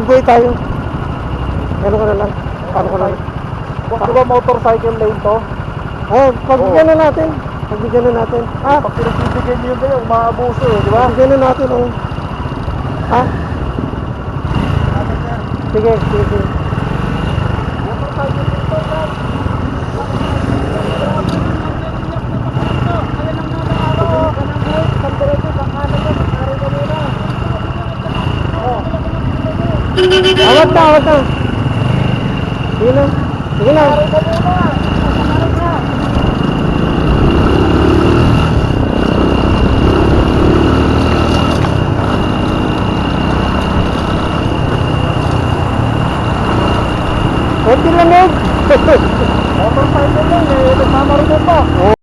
Mag-way tayo. Ano ka na lang? Paano ka na lang? Di ba motorcycle lane to? Oh, pagbigyan na natin. Pagbigyan na natin. Ah, Pag pinagbibigyan nyo yun kayo, umaabuso eh, di ba? pagbigyan na natin, oh. Ha? Sige, sige, sige. Motorcycle lane to, Brad. Awat na, awat na. Sige na. Sige na. Konti lamig. Motorcycle lane eh, nagmamarunong pa.